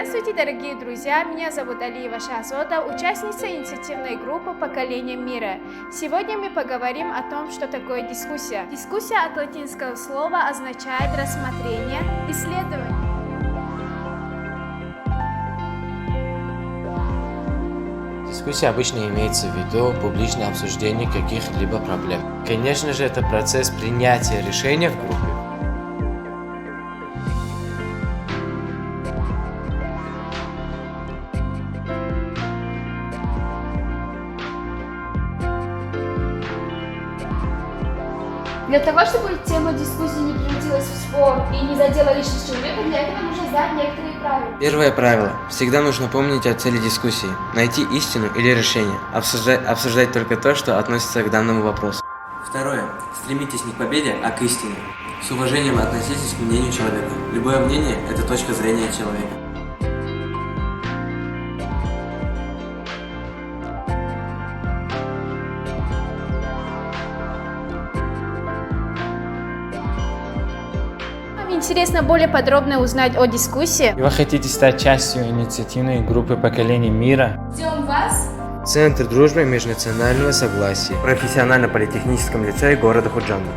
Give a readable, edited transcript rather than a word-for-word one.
Здравствуйте, дорогие друзья! Меня зовут Алиева Шахзода, участница инициативной группы «Поколение мира». Сегодня мы поговорим о том, что такое дискуссия. Дискуссия от латинского слова означает рассмотрение, исследование. Дискуссия обычно имеется в виду публичное обсуждение каких-либо проблем. Конечно же, это процесс принятия решения в группе. Для того, чтобы тема дискуссии не превратилась в спор и не задела личность человека, для этого нужно знать некоторые правила. Первое правило. Всегда нужно помнить о цели дискуссии. Найти истину или решение. Обсуждать только то, что относится к данному вопросу. Второе. Стремитесь не к победе, а к истине. С уважением относитесь к мнению человека. Любое мнение – это точка зрения человека. Интересно более подробно узнать о дискуссии? И вы хотите стать частью инициативной группы «Поколение мира»? Ждем вас! Центр дружбы и межнационального согласия. В профессионально-политехническом лицее города Худжанда.